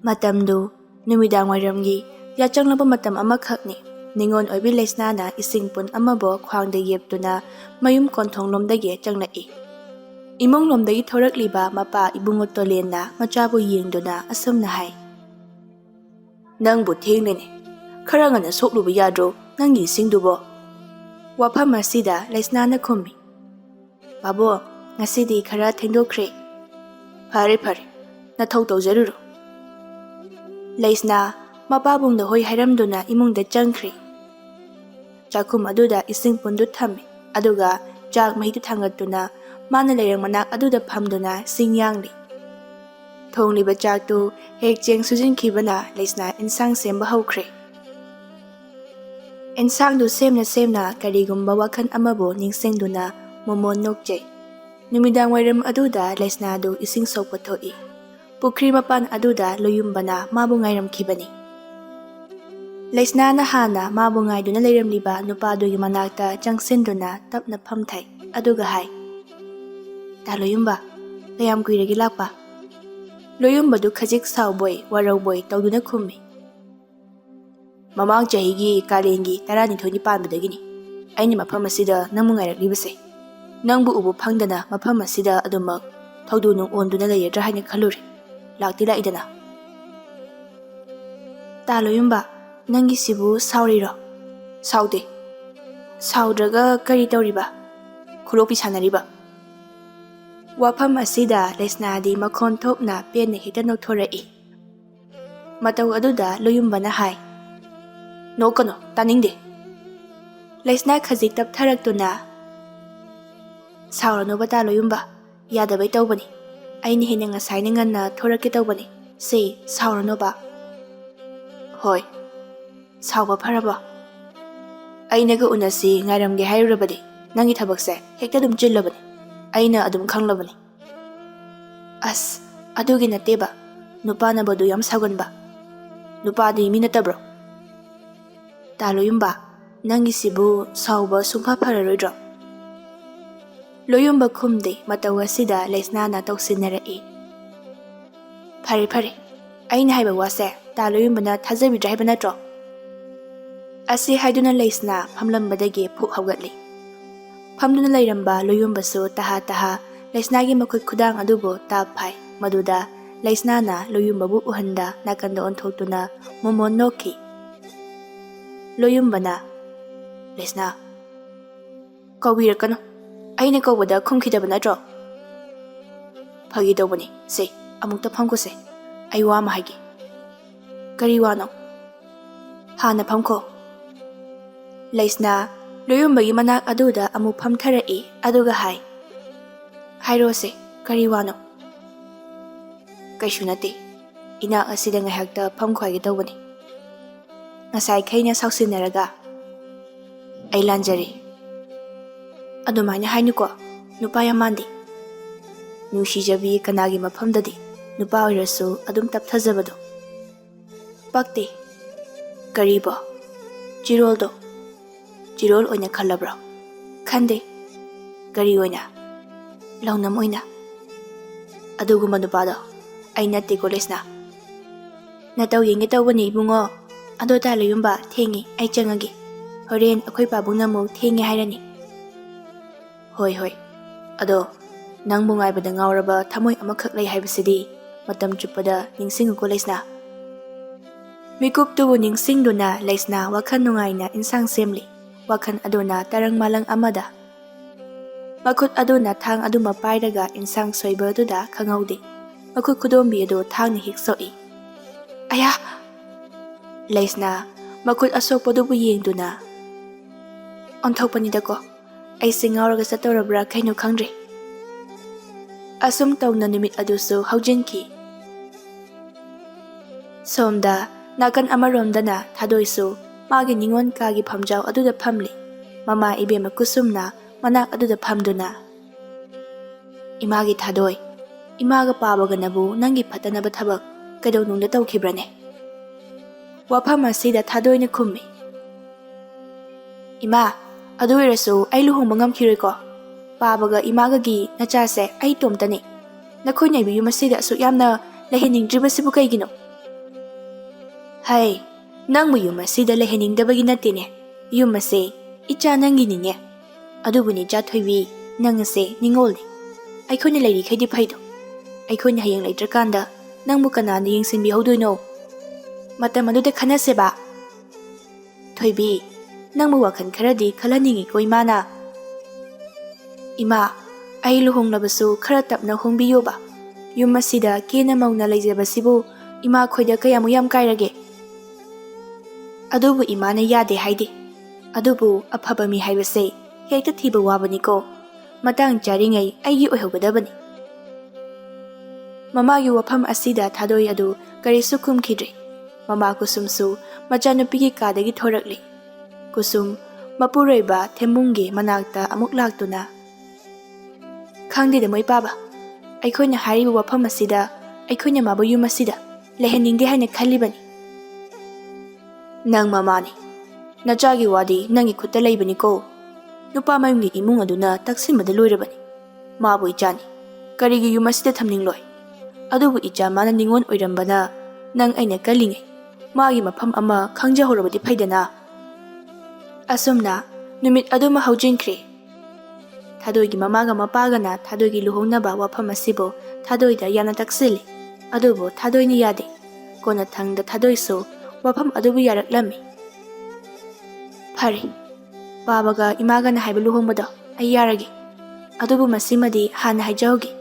Matamdu numidang wairamgi yachanglabu matam amakhakni ningon oibi lesnana isingpun amabo khwangda yeptuna mayum konthonglomdagi changlai. Imonglomdagi thorakliba mapa ibungot tolenna machabu yengduna asumna hai. Nangbu thenglene khara ngana soklubu yadro nangi singdubo. Wafam asida lesnana khumbi. Babo ngasidi khara thengdokhre. Phare nathau tawjaruro. Lesna mapabungda hoi hairamduna imungda changkhre. Chakum aduda ising pundu thame aduga jak mahitu thangatuna mana lerang manak aduda phamduna singyangli. Thongliba jaktu hek cheng sujinkhibana lesna insang semba haukhre. Insang du semna karigumba wakhan amabo ningsengduna momon nokje. Numidang wairam aduda lesna du ising sokpa thoi. Pukri mapan aduda loyumbana mabu ngairam khibani. Lesna na hana mabu ngaiduna leiramliba nupadugi manakta changsinduna tapna phamthai aduga hai. Ta loyumba layam kuiragi lakpa. Loyumba du khajik sawboy warawboy tawduna khummi. Mamang chahigi kalengi tarani thoni panbadagini. Aini mafam asida nangmu ngairaklibase. Nangbu ubu phangdana mafam asida adumak thawdu nung onduna layadra haina khaluri. Lakti laidana. Ta loyumba nangi sibu sauriro. Saude. Saudraga kari tawriba. Khulopi sanariba. Wafam asida lesnadi makhon thokna penne hita nokthorei. Mataw aduda loyumbana hai. Nokano taningde. Lesna khajik taptharaktuna. Saurano bata loyumba yadabai tawbani. Aini hina ngasai nganna thorake tawbani. Se saurano ba. Hoi. Sauba pharaba. Ainaga unasi ngairamge hairabadi. Nangi thabakse hekta dum chillabani. Aina adum khanglabani. As adugi nateba. Nupana badu yam saganba. Nupadi minatabro. Taloyumba nangi sibu sauba sungpa phararoidro. Loyumba khumde matawa sida lesnana toksinnarai. Phare aina haiba wase taloyumbana thajabidra haiba natro. Asi haiduna lesna phamlambadagi phu hawgatli. Phamduna lairamba loyumbasu taha lesnagi makhut khudang adubo taphai maduda lesnana loyumbabu uhanda nakanda onthotuna momon nokhi. Loyumbana lesna kawirakano aina kawbada khumkhidaba natro. Phagi tawbani se amukta phamkose ai wa ma haigi. Kari wano hana phamko. Lesna loyumbagi manak aduda amu phamtharai aduga hai. Hairose kari wano. Kaishu nate ina asida ngahakta phamkhwagi tawbani. Ngasai khaina sausinaraga ai lanjari. Adumaina hainuko nupa yamandi. Nusijabi kanagi mafamdadi nupa oirasu adum tapthajabado. Pakte karibo jiroldo jirol oina khalabro. Khande kari oina launam oina. Aduguma nupado aina teko lesna. Nataw yenge tawbani bungo. Ado ta loyumba thengi ai changagi. Horen akhoi pabungna mo thengi hairani. Hoi. Ado nangbu ngaibada ngawraba thamoi amakhak lei haibasidi matam chupada ningsinguko lesna. Mikup tubu ningsingduna lesna wakhan nungaina insang semli. Wakhan aduna tarang malang amada. Makut aduna thang aduma pairaga insang soiba duda khangaude. Makut kudombi ado thang ni hiksoi. Aya! Lesna makut asok padubu yengduna. Onthokpanidako ai singauraga satorabra kaino khangdre. Asum tawna numit adusu haujinki. Somda nakan amaromdana thadoisu magi ningon kagi phamjaw aduda phamli. Mama ibema kusumna manak aduda phamduna. Imagi thadoi. Imaga pabaga nabu nangi phatanaba thabak kadaw nungda tawkhibrane. Wafam asida thadoina khummi. Ima adu irasu ai luhongba ngamkhiroi ko. Pabaga imaga gi nachase ai tomtani. Nakhoi naibi yumasida su yamna lahiningdribasibu kaigino. Hai, nangmu yum asida leheningdabagi nattene. Yum ase icha nanginine. Adubuni cha thoibi nang ase ningolni. Aikhoina leiri khaidi phaido. Aikhoina hayang leitrakanda nangmu kanana yengsinbi haudoino. Matam aduda khanaseba. Thoibi, nangmu wakhan kharadi khalhaningi ko imana. Ima, ai luhonglabasu khara tapna hongbiyoba. Yum asida kena mauna leijabasibu ima khoida kayamu yam kairage. Adubu imana yade haide. Adubu afaba mi haibase hekta thiba wabaniko. Matang charingai aigi oihogadabani. Mamagi wafam asida thadoi adu karisu kumkhidre. Mama kusumsu machanupigi kadagi thorakli. Kusum mapuroiba thembunggi manakta amuk laktuna. Khangdida moi paba. Aikhoina hariba wafam asida aikhoina mabu yum asida leheningde haina khalibani. Nang mamani. Nachagi wadi nangi khutta leibani ko. Nupa mayungni imung aduna taksinbada loirabani. Mabu ichani. Karigi yum asida thamningloi. Adubu icha mana ningon oirambana nang aina kalingai. Magi mafam ama khangjahorabadi phaidana. Asumna numit aduma haujinkre. Thadoigi mamaga mapagana thadoigi luhongnaba wafam asibo thadoida yana taksili. Adubu thadoini yade. Kona thangda thadoiso wafam adubu yaraklami. Phari. Babaga imagana haiba luhongbada ai yarage. Adubu masimadi hana haijaugi.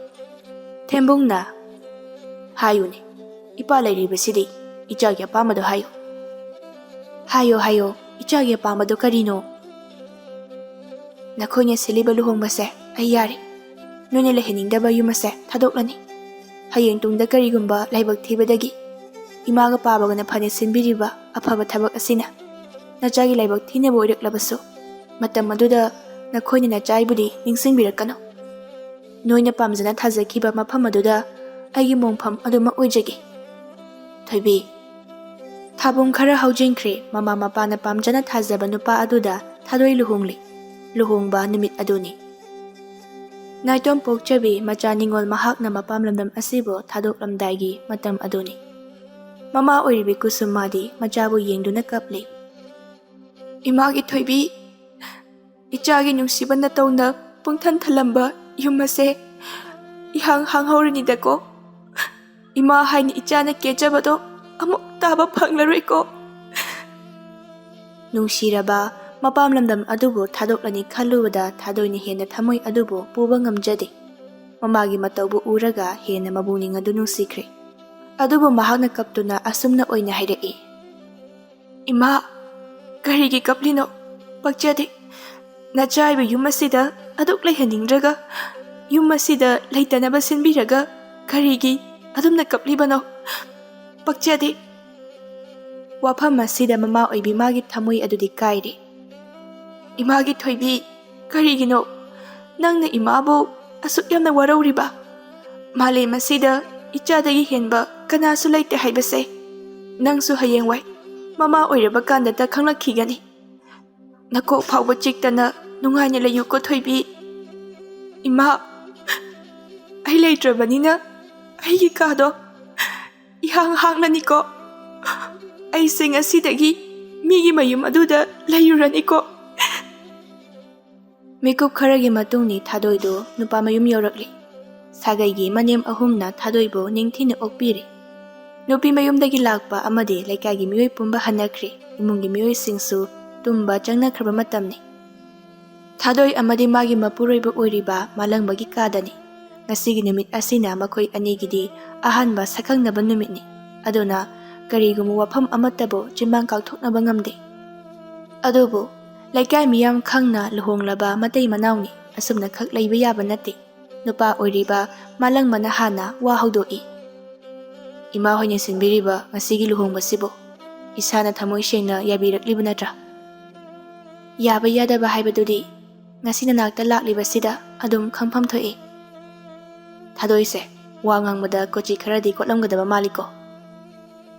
Thembungna hayune. Ipa leiribasidi ichagi apamado hayo. Hayo ichagi apamado karino. Nakhonya seliba luhongbase ai yare. Nune leheningdaba yumase thadoklani. Hayeng tungda karigumba laibak thibadagi. Imaga pabagana phane sinbiriba afaba thabak asina. Nachagi laibak thineba oiraklabasu. Matam aduda nakhoina nachaibudi ningsingbirakano. Noina pamjana thajakiba mafam aduda aigi mongpham aduma oijagi. Thoibi. Thabung khara haujinkre mama mapana pamjana thajaba nupa aduda thadoi luhongli. Luhongba numit aduni. Naitom pokchabi macha ningol mahakna mapamlamdam asibo thadoklamdaigi matam aduni. Mama oiribi kusumadi machabu yengduna kapli. Imagi thoibi. Ichagi nungsiba tawna pungthan thalamba yumase ihang haurinidako. Ima haini ichana kejabado amuk taba phanglaroiko. Nungsiraba mapamlamdam adubo thadoklani khalubada thadoini hena thamoi adubo puba ngamjade. Mamagi matawbu uraga hena mabuning adu nungsikre. Adubo mahakna kaptuna asumna oina hairei. Ima, karigi kaplino pakjade. Nachaiba yumasida aduk leheningdraga yumasida leitanaba sinbiraga karigi adumna kaplibano pakjade. Wafam asida mama oibi magi thamoi adudi kaire. Imagi thoibi karigino nangna imabu asuk yamna warauriba. Malem asida ichadagi henba kanasu leite haibase. Nangsu hayengwai mama oiraba kandata khanglakhigani. Nako phawba chiktana nungaina layuko thoibi. Ima, ai leitrabanina aigi kado ihang hanglaniko. Ai sing asidagi migi mayum aduda layuraniko. Mekup kharagi matungni thadoido nupa mayum yorakli. Sagaigi manem ahumna thadoibo ningthina okpiri. Nupi mayumdagi lakpa amadi laikagi miyoi pumba hanakri. Imungi miyoi singsu tumba changnakraba matamni. Thadoi amadi magi mapuroiba oiriba malangbagi kadani. Ngasigi numit asina makhoi anigidi ahanba sakhangnaba numitni. Aduna karigumu wafam amatabo chimbang kakthoknaba ngamde. Adubu laikai miyam khangna luhonglaba matei manawni asumna khak leiba yaba nate. Nupa oiriba malangbana hana wa haudoi. Ima hoina sinbiriba ngasigi luhongbasibo isana thamoi sengna yabirakliba natra. Yaba yadaba haibadudi ngasina nakta laklibasida adum khangpham thoi. Thadoise wa ngangmada kochi kharadi kotlamgadaba maliko.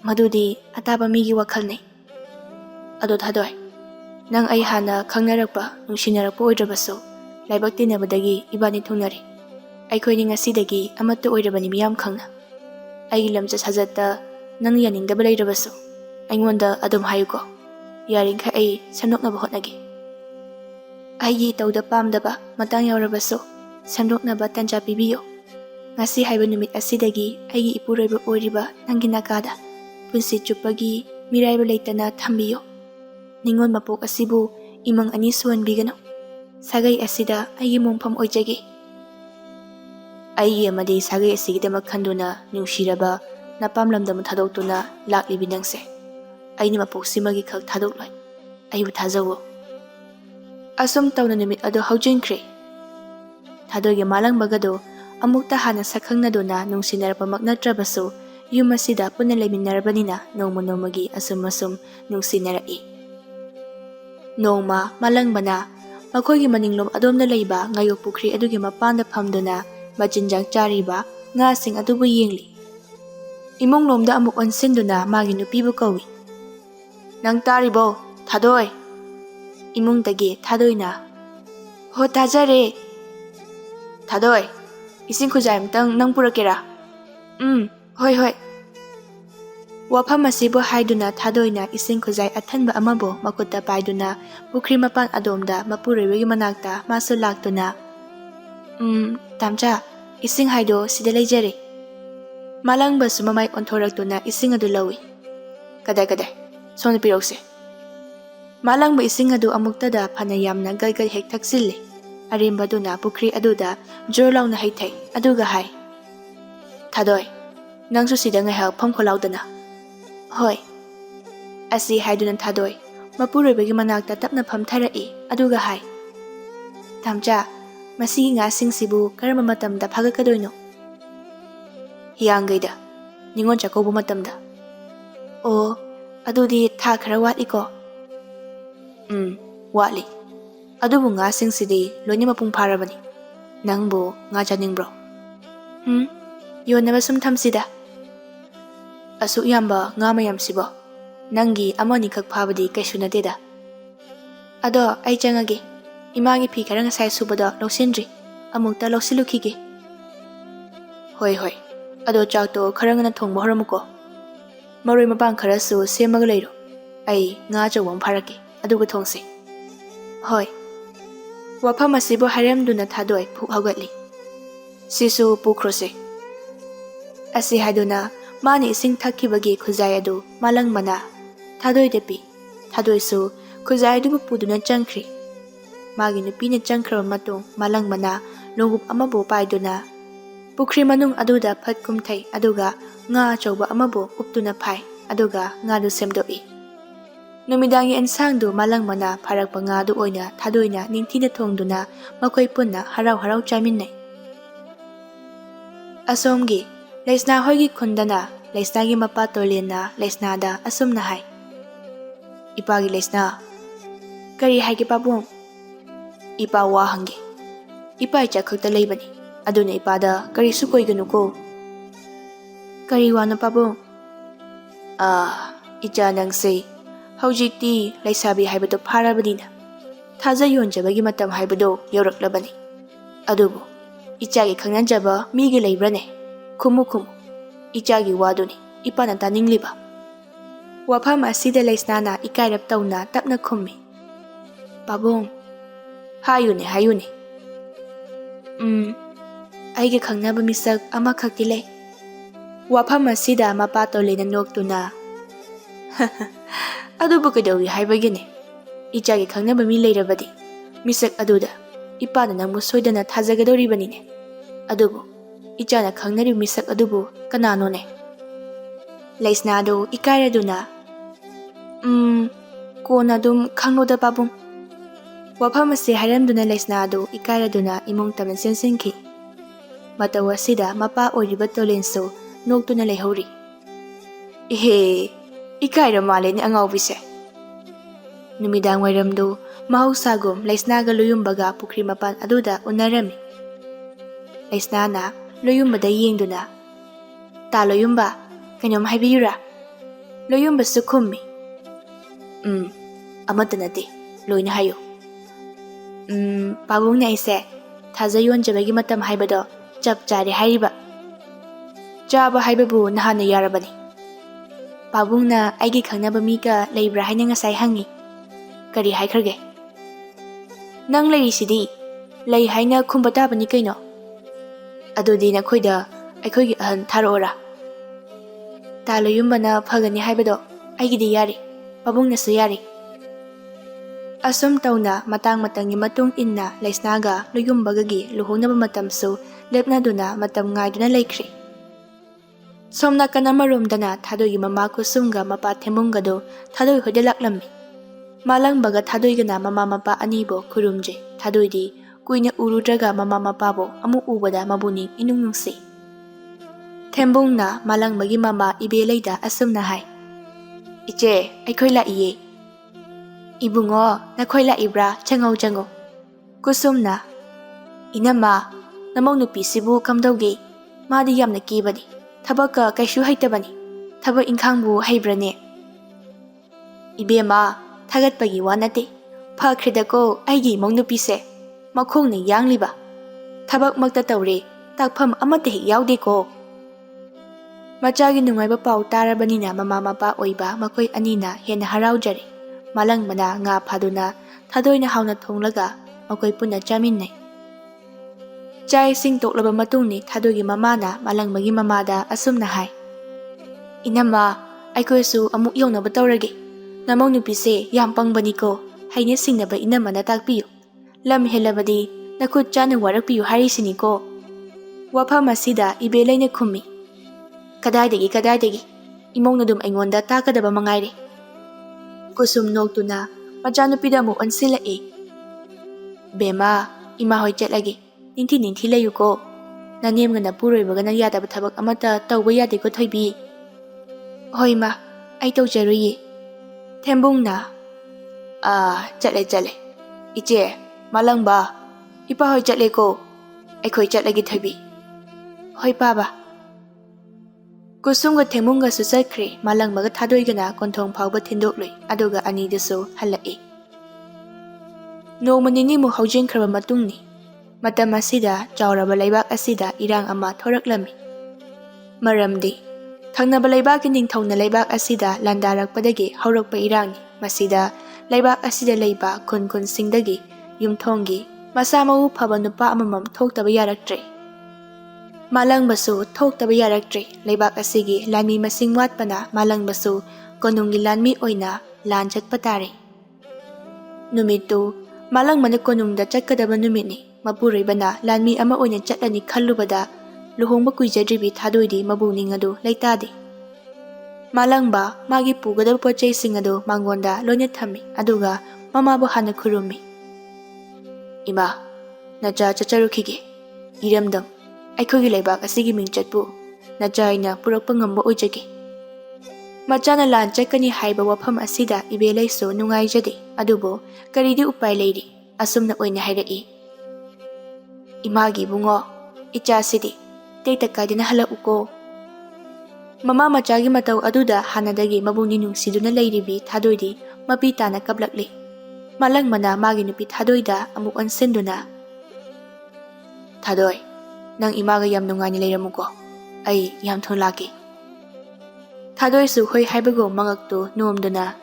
Madudi ataba migi wakhalne. Ado thadoi. Nang ai hana khangnarakpa nungsinarappa oidrabasu laibak tinabadagi ibani thungnari. Aikhoini ngasidagi amatta oirabani miyam khangna. Aigi lamcha sajatta nang yaningdaba leirabasu ꯑꯩꯉꯣꯟꯗ ꯑꯗꯨꯝ ꯍꯥꯏꯌꯨꯀꯣ ꯌꯥꯔꯤꯈꯩ ꯑꯩ ꯁꯦꯝꯗꯣꯛꯅꯕ ꯍꯣꯠꯅꯒꯦ ꯑꯩꯒꯤ ꯏꯇꯧꯗ ꯄꯥꯝꯗꯕ ꯃꯇꯥꯡ ꯌꯥꯎꯔꯕꯁꯨ ꯁꯦꯝꯗꯣꯛꯅꯕ ꯇꯥꯟꯖꯥ ꯄꯤꯕꯤꯌꯨ ꯉꯁꯤ ꯍꯥꯏꯕ ꯅꯨꯃꯤꯠ ꯑꯁꯤꯗꯒꯤ ꯑꯩꯒꯤ ꯏꯄꯨꯔꯣꯏꯕ ꯑꯣꯏꯔꯤꯕ ꯅꯪꯒꯤ ꯅꯥꯀꯥꯗ ꯄꯨꯟꯁꯤ ꯆꯨꯞꯄꯒꯤ ꯃꯤꯔꯥꯏꯕ ꯂꯩꯇꯅ ꯊꯝꯕꯤꯌꯨ ꯅꯤꯡꯉꯣꯜ ꯃꯄꯣꯛ ꯑꯁꯤꯕꯨ ꯏꯃꯪ ꯑꯅꯤ ꯁꯨꯍꯟꯕꯤꯒꯅꯨ ꯁꯥꯒꯩ ꯑꯁꯤꯗ ꯑꯩꯒꯤ ꯃꯣꯡꯐꯝ ꯑꯣꯏꯖꯒꯦ ꯑꯩꯒꯤ ꯑꯃꯗꯤ ꯁꯥꯒꯩ ꯑꯁꯤꯒꯤꯗꯃꯛ ꯈꯟꯗꯨꯅ ꯅꯨꯡꯁꯤꯔꯕ ꯅꯄꯥꯝ ꯂꯝꯗꯝ ꯊꯥꯗꯣꯛꯇꯨꯅ ꯂꯥꯛꯂꯤꯕꯤ ꯅꯪꯁꯦ ꯑꯩꯅ ꯃꯄꯣꯛꯁꯤꯃꯒꯤ ꯈꯛ ꯊꯥꯗꯣꯛꯂꯣꯏ ꯑꯩꯕꯨ ꯊꯥꯖꯋꯣ ꯑꯁꯨꯝ ꯇꯧꯅ ꯅꯨꯃꯤꯠ ꯑꯗꯨ ꯍꯧꯖꯤꯟꯈ꯭ꯔꯦ ꯊꯥꯗꯣꯏꯒꯤ ꯃꯥꯂꯪꯕꯒꯗꯣ ꯑꯃꯨꯛꯇ ꯍꯥꯟꯅ ꯁꯛꯈꯪꯅꯗꯨꯅ ꯅꯨꯡꯁꯤꯅꯔꯛꯄꯃꯛ ꯅꯠꯇ꯭ꯔꯕꯁꯨ ꯌꯨꯝ ꯑꯁꯤꯗ ꯄꯨꯟꯅ ꯂꯩꯃꯤꯟꯅꯔꯕꯅꯤꯅ ꯅꯣꯡꯃ ꯅꯣꯡꯃꯒꯤ ꯑꯁꯨꯝ ꯅꯨꯡꯁꯤꯅꯔꯛꯏ ꯅꯣꯡꯃ ꯃꯥꯂꯪꯕꯅ ꯃꯈꯣꯏꯒꯤ ꯃꯅꯤꯡꯂꯣꯝ ꯑꯗꯣꯝꯗ ꯂꯩꯕ ꯉꯥꯌꯣꯛ ꯄꯨꯈ꯭ꯔꯤ ꯑꯗꯨꯒꯤ ꯃꯄꯥꯟꯗ ꯐꯝꯗꯨꯅ ꯃꯆꯤꯟꯖꯥꯛ ꯆꯥꯔꯤꯕ ꯉꯥꯁꯤꯡ ꯑꯗꯨꯕꯨ ꯌꯦꯡꯂꯤ ꯏꯃꯨꯡꯂꯣꯝꯗ ꯑꯃꯨꯛ ꯑꯣꯟꯁꯤꯟꯗꯨꯅ ꯃꯥꯒꯤ ꯅꯨꯄꯤꯕꯨ ꯀꯧꯏ ꯅꯪ ꯇꯥꯔꯤꯕꯣ ꯊꯥꯗꯣꯏ ꯏꯃꯨꯡꯗꯒꯤ ꯊꯥꯗꯣꯏꯅ ꯍꯣ ꯇꯥꯖꯔꯦ ꯊꯥꯗꯣꯏ ꯏꯁꯤꯡ ꯈꯨꯖꯥꯏ ꯑꯃꯇꯪ ꯅꯪ ꯄꯨꯔꯛꯀꯦꯔꯥ ꯍꯣꯏ ꯍꯣꯏ ꯋꯥꯐꯝ ꯑꯁꯤꯕꯨ ꯍꯥꯏꯗꯨꯅ ꯊꯥꯗꯣꯏꯅ ꯏꯁꯤꯡ ꯈꯨꯖꯥꯏ ꯑꯊꯟꯕ ꯑꯃꯕꯨ ꯃꯈꯨꯠꯇ ꯄꯥꯏꯗꯨꯅ ꯄꯨꯈ꯭ꯔꯤ ꯃꯄꯥꯟ ꯑꯗꯣꯝꯗ ꯃꯄꯨꯔꯣꯏꯕꯒꯤ ꯃꯅꯥꯛꯇ ꯃꯥꯁꯨ ꯂꯥꯛꯇꯨꯅ ꯇꯥꯝꯆꯥ ꯏꯁꯤꯡ ꯍꯥꯏꯗꯣ ꯁꯤꯗ ꯂꯩꯖꯔꯦ ꯃꯥꯂꯪꯕꯁꯨ ꯃꯃꯥꯏ ꯑꯣꯟꯊꯣꯔꯛꯇꯨꯅ ꯏꯁꯤꯡ ꯑꯗꯨ ꯂꯧꯏ ꯀꯗꯥꯏ ꯁꯣꯝꯗ ꯄꯤꯔꯛꯁꯦ ꯃꯥꯂꯪꯕ ꯏꯁꯤꯡ ꯑꯗꯨ ꯑꯃꯨꯛꯇꯗ ꯐꯅ ꯌꯥꯝꯅ ꯒꯜ ꯍꯦꯛ ꯊꯛꯆꯤꯜꯂꯤ ꯑꯔꯦꯝꯕꯗꯨꯅ ꯄꯨꯈ꯭ꯔꯤ ꯑꯗꯨꯗ ꯖꯣꯔ ꯂꯥꯎꯅ ꯍꯩꯊꯩ ꯑꯗꯨꯒ ꯍꯥꯏ ꯊꯥꯗꯣꯏ ꯅꯪꯁꯨ ꯁꯤꯗ ꯉꯥꯏꯍꯥꯛ ꯐꯝꯈꯣꯠꯂꯥꯎꯗꯅ ꯍꯣꯏ ꯑꯁꯤ ꯍꯥꯏꯗꯨꯅ ꯊꯥꯗꯣꯏ ꯃꯄꯨꯔꯣꯏꯕꯒꯤ ꯃꯅꯥꯛꯇ ꯇꯞꯅ ꯐꯝꯊꯔꯛꯏ ꯑꯗꯨꯒ ꯍꯥꯏ ꯇꯥꯝꯆꯥ ꯃꯁꯤꯒꯤ ꯉꯥꯁꯤꯡꯁꯤꯕꯨ ꯀꯔꯝꯕ ꯃꯇꯝꯗ ꯐꯥꯒꯠꯀꯗꯣꯏꯅꯣ ꯍꯤꯌꯥꯡꯒꯩꯗ ꯅꯤꯉꯣꯜ ꯆꯥꯛꯀꯧꯕ ꯃꯇꯝꯗ ꯑꯣ ꯑꯗꯨꯗꯤ ꯊꯥ ꯈꯔ ꯋꯥꯠꯂꯤꯀꯣ ꯋꯥꯠꯂꯤ ꯑꯗꯨꯕꯨ ꯉꯥꯁꯤꯡꯁꯤꯗꯤ ꯂꯣꯏꯅ ꯃꯄꯨꯡ ꯐꯥꯔꯕꯅꯤ ꯅꯪꯕꯨ ꯉꯥ ꯆꯥꯅꯤꯡꯕ꯭ꯔꯣ ꯌꯣꯟꯅꯕ ꯁꯨꯝ ꯊꯝꯁꯤꯗ ꯑꯁꯨꯛ ꯌꯥꯝꯕ ꯉꯥ ꯃꯌꯥꯝꯁꯤꯕꯣ ꯅꯪꯒꯤ ꯑꯃꯅꯤꯈꯛ ꯐꯥꯕꯗꯤ ꯀꯩꯁꯨ ꯅꯠꯇꯦꯗ ꯑꯗꯣ ꯑꯩ ꯆꯪꯉꯒꯦ ꯏꯃꯥꯒꯤ ꯐꯤ ꯈꯔ ꯉꯁꯥꯏ ꯁꯨꯕꯗꯣ ꯂꯧꯁꯤꯟꯗ꯭ꯔꯤ ꯑꯃꯨꯛꯇ ꯂꯧꯁꯤꯜꯂꯨꯈꯤꯒꯦ ꯍꯣꯏ ꯑꯗꯣ ꯆꯥꯛꯇꯣ ꯈꯔ ꯉꯟꯅ ꯊꯣꯡꯕ ꯍꯧꯔꯝꯃꯨꯀꯣ ꯃꯔꯣꯏ ꯃꯄꯥꯡ ꯈꯔꯁꯨ ꯁꯦꯝꯃꯒ ꯂꯩꯔꯣ ꯑꯩ ꯉꯥ ꯑꯆꯧꯕ ꯑꯃ ꯐꯥꯔꯛꯀꯦ ꯑꯗꯨꯒ ꯊꯣꯡꯁꯤ ꯍꯣꯏ ꯋꯥꯐꯝ ꯑꯁꯤꯕꯨ ꯍꯥꯏꯔꯝꯗꯨꯅ ꯊꯥꯗꯣꯏ ꯐꯨꯛ ꯍꯧꯒꯠꯂꯤ ꯁꯤꯁꯨ ꯄꯨꯈ꯭ꯔꯣꯁꯦ ꯑꯁꯤ ꯍꯥꯏꯗꯨꯅ ꯃꯥꯅ ꯏꯁꯤꯡ ꯊꯛꯈꯤꯕꯒꯤ ꯈꯨꯖꯥꯏ ꯑꯗꯨ ꯃꯥꯂꯪꯕꯅ ꯊꯥꯗꯣꯏꯗ ꯄꯤ ꯊꯥꯗꯣꯏꯁꯨ ꯈꯨꯖꯥꯏ ꯑꯗꯨꯕꯨ ꯄꯨꯗꯨꯅ ꯆꯪꯈ꯭ꯔꯤ ꯃꯥꯒꯤ ꯅꯨꯄꯤꯅ ꯆꯪꯈ꯭ꯔꯕ ꯃꯇꯨꯡ ꯃꯥꯂꯪꯕꯅ ꯂꯣꯡꯎꯞ ꯑꯃꯕꯨ ꯄꯥꯏꯗꯨꯅ ꯄꯨꯈ꯭ꯔꯤ ꯃꯅꯨꯡ ꯑꯗꯨꯗ ꯐꯠ ꯀꯨꯝꯊꯩ ꯑꯗꯨꯒ ꯉꯥ ꯑꯆꯧꯕ ꯑꯃꯕꯨ ꯎꯞꯇꯨꯅ ꯐꯥꯏ ꯑꯗꯨꯒ ꯉꯥꯗꯨ ꯁꯦꯝꯗꯣꯛꯏ ꯅꯨꯃꯤꯗꯥꯡꯒꯤ ꯑꯦꯟꯁꯥꯡꯗꯨ ꯃꯥꯂꯪꯕꯅ ꯐꯥꯔꯛꯄ ꯉꯥꯗꯨ ꯑꯣꯏꯅ ꯊꯥꯗꯣꯏꯅ ꯅꯤꯡꯊꯤꯅ ꯊꯣꯡꯗꯨꯅ ꯃꯈꯣꯏ ꯄꯨꯟꯅ ꯍꯔꯥꯎ ꯆꯥꯃꯤꯟꯅꯩ ꯑꯁꯣꯝꯒꯤ ꯂꯩꯁꯅꯥ ꯍꯣꯏꯒꯤ ꯈꯨꯟꯗꯅ ꯂꯩꯁꯅꯥꯒꯤ ꯃꯄꯥ ꯇꯣꯂꯦꯟꯅ ꯂꯩꯁꯅꯥꯗ ꯑꯁꯨꯝꯅ ꯍꯥꯏ ꯏꯄꯥꯒꯤ ꯂꯩꯁꯅꯥ ꯀꯔꯤ ꯍꯥꯏꯒꯦ ꯄꯥꯕꯨꯡ ꯏꯄꯥ ꯋꯥ ꯍꯪꯒꯦ ꯏꯄꯥ ꯏꯆꯥ ꯈꯛꯇ ꯂꯩꯕꯅꯤ ꯑꯗꯨꯅ ꯏꯄꯥꯗ ꯀꯔꯤꯁꯨ ꯀꯣꯏꯒꯅꯨꯀꯣ ꯀꯔꯤ ꯋꯥꯅꯣ ꯄꯥꯕꯨꯡ ꯏꯆꯥ ꯅꯪꯁꯦ ꯍꯧꯖꯤꯛꯇꯤ ꯂꯩꯁꯥꯕꯤ ꯍꯥꯏꯕꯗꯣ ꯐꯥꯔꯕꯅꯤꯅ ꯊꯥꯖ ꯌꯣꯟꯖꯕꯒꯤ ꯃꯇꯝ ꯍꯥꯏꯕꯗꯣ ꯌꯧꯔꯛꯂꯕꯅꯤ ꯑꯗꯨꯕꯨ ꯏꯆꯥꯒꯤ ꯈꯪꯅꯖꯕ ꯃꯤꯒꯤ ꯂꯩꯕ꯭ꯔꯅꯦ ꯈꯨꯝꯃꯨ ꯏꯆꯥꯒꯤ ꯋꯥꯗꯨꯅꯤ ꯏꯄꯥꯅ ꯇꯥꯅꯤꯡꯂꯤꯕ ꯋꯥꯐꯝ ꯑꯁꯤꯗ ꯂꯩꯁꯅꯥꯅ ꯏꯀꯥꯏꯔꯞ ꯇꯧꯅ ꯇꯞꯅ ꯈꯨꯝꯃꯤ ꯄꯥꯕꯨꯡ ꯍꯥꯏꯌꯨꯅꯦ ꯑꯩꯒꯤ ꯈꯪꯅꯕ ꯃꯤꯁꯛ ꯑꯃꯈꯛꯇꯤ ꯂꯩ ꯋꯥꯐꯝ ꯑꯁꯤꯗ ꯃꯄꯥ ꯇꯣꯂꯦꯟꯅ ꯅꯣꯛꯇꯨꯅ ꯑꯗꯨꯕꯨ ꯀꯩꯗꯧꯏ ꯍꯥꯏꯕꯒꯤꯅꯦ ꯏꯆꯥꯒꯤ ꯈꯪꯅꯕ ꯃꯤ ꯂꯩꯔꯕꯗꯤ ꯃꯤꯁꯛ ꯑꯗꯨꯗ ꯏꯄꯥꯅ ꯅꯪꯕꯨ ꯁꯣꯏꯗꯅ ꯊꯥꯖꯒꯗꯧꯔꯤꯕꯅꯤꯅꯦ ꯑꯗꯨꯕꯨ ꯏꯆꯥꯅ ꯈꯪꯅꯔꯤꯕ ꯃꯤꯁꯛ ꯑꯗꯨꯕꯨ ꯀꯅꯥꯅꯣꯅꯦ ꯂꯩꯁꯅꯥꯗꯨ ꯏꯀꯥꯏꯔꯗꯨꯅ ꯀꯣꯟꯅ ꯑꯗꯨꯝ ꯈꯪꯂꯣꯗ ꯄꯥꯕꯨꯡ ꯋꯥꯐꯝ ꯑꯁꯤ ꯍꯥꯏꯔꯝꯗꯨꯅ ꯂꯩꯁꯅꯥꯗꯨ ꯏꯀꯥꯏꯔꯗꯨꯅ ꯏꯃꯨꯡ ꯇꯝꯅ ꯆꯦꯟꯁꯤꯟꯈꯤ ꯃꯇꯧ ꯑꯁꯤꯗ ꯃꯄꯥ ꯑꯣꯏꯔꯤꯕ ꯇꯣꯂꯦꯟꯁꯨ ꯅꯣꯛꯇꯨꯅ ꯂꯩꯍꯧꯔꯤ ꯏꯍꯦ ꯏꯀꯥꯏꯔ ꯃꯥꯜꯂꯦꯅꯦ ꯑꯉꯥꯎꯕꯤꯁꯦ ꯅꯨꯃꯤꯗꯥꯡ ꯋꯥꯏꯔꯝꯗꯨ ꯃꯍꯧꯁꯥꯒꯨꯝ ꯂꯩꯁꯅꯥꯒ ꯂꯣꯌꯨꯝꯕꯒ ꯄꯨꯈ꯭ꯔꯤ ꯃꯄꯥꯟ ꯑꯗꯨꯗ ꯎꯅꯔꯝꯃꯤ ꯂꯩꯁꯅꯥꯅ ꯂꯣꯌꯨꯝꯕꯗ ꯌꯦꯡꯗꯨꯅ ꯇꯥ ꯂꯣꯌꯨꯝꯕ ꯀꯩꯅꯣꯝ ꯍꯥꯏꯕꯤꯌꯨꯔꯥ ꯂꯣꯌꯨꯝꯕꯁꯨ ꯈꯨꯝꯃꯤ ꯑꯃꯠꯇ ꯅꯠꯇꯦ ꯂꯣꯏꯅ ꯍꯥꯏꯌꯨ ꯄꯥꯕꯨꯡꯅ ꯑꯩꯁꯦ ꯊꯥꯖ ꯌꯣꯟꯖꯕꯒꯤ ꯃꯇꯝ ꯍꯥꯏꯕꯗꯣ ꯆꯞ ꯆꯥꯔꯦ ꯍꯥꯏꯔꯤꯕ ꯆꯥꯕ ꯍꯥꯏꯕꯕꯨ ꯅꯍꯥꯟꯅ ꯌꯥꯔꯕꯅꯤ Pabungna aigi khangnaba mika leibra haina ngasai hangi. Kari haikrage? Nang leirisidi lei haina khumba tabani kaino. Adudi nakhoida aikhoigi ahan tharoora. Taloyumbana phagani haibado aigidi yari. Pabungnasu yari. Asum tauna matang-matangi matung inna laisnaga luyumbagagi luhongnaba matamsu lepnaduna matam ngaiduna laikri. Somna kanamarumdana thadoigi mama kusumga mapa themungado thadoi hoide laklammi. Malangbaga thadoigana mama mapa anibo kurumje. Thadoidi kuina urudraga mama mapabo amu ubada mabuni inungnungsi. Thembungna malangbagi mama ibeleida asumna hai. Iche, aikhoi laiye. Ibungo, nakhoi laibra chango. Kusumna, inama, namong nupisibu kamdauge, madi yamna kibadi. Thabaka kaishu haitabani. Thabak inkhangbu haibrane. Ibema, thagatpagi wanate. Phakridako aigi mong nupise. Makhongna yangliba. Thabak makta taure, takpham amate hek yaude ko. Machagi nungaiba pau tarabanina mama mapa oiba makoi anina hena haraujare. Malangbana nga phaduna thadoina hauna thonglaga makoi punna chaminne. Chai sing toklaba matungni thadogi mamana malangbagi mamada asumna hai. Inama aikoisu amuk yongnaba tawrage. Namong nupise yam pangbani ko haine singnaba inamana takpiyu. Lam helabadi nakut chana warakpiyu harisini ko. Wafam asida ibelaina khummi. Kadaidagi imong nadum aingonda takadaba mangaire. Kusum noktuna machanupida mu ansilae. Bema ima hoi chetlage. Ninti layuko. Nanem na puroibaga na yadaba thabak amata tawba yade ko thoibi. Hoi ma, ai tawjaroye. Thembungna. Chale. Iche, malangba. Ipa hoi chetle ko. Aikhoi chetlage thoibi. Hoi paba. Kusumga thembungga su chatkre malangbaga thadoigana konthong phawba thindokloi aduga anidasu halae. Noma nini mu haujinkraba matungni. Matam asida chawraba laibak asida irang ama thoraklami. Maramdi thangnaba laibaki ningthongna laibak asida landarakpadagi haurakpa irangni. Masida laibak asida leiba kun singdagi yumthonggi masa mau phaba nupa amamam thoktaba yaraktre. Malangbasu thoktaba yaraktre. Laibak asigi lanmi masing watpana malangbasu konunggi lanmi oina lan chatpa tare. Numitu malangmana konungda chatkadaba numitni. Mapuroibana lanmi ama oina chatlani khallubada luhongba kuijadribi thadoidi mabuning adu leitade. Malangba magi pugadaba pochai sing adu mangonda loina thammi aduga mamabu hana khurummi. Ima, nacha chacharukhige. Iramdam. Aikhogi laibak asigi mingchatpu nachaina purakpa ngamba oijage. Machana lan chatkani haiba wafam asida ibelaisu nungaijade adubo karidi upai leiri asumna oina hairai. Imagi bungo icha sidi teita kaidina hala uko. Mama machagi matau aduda hanadagi mabuni nungsiduna leiribi thadoidi mapi tana kablakli. Malangmana magi nupi thadoida amuk ansenduna. Thadoi, nang imaga yam nungani leiramuko. Ai yam thonlaki. Thadoi su hoi haibago mangaktu nomduna.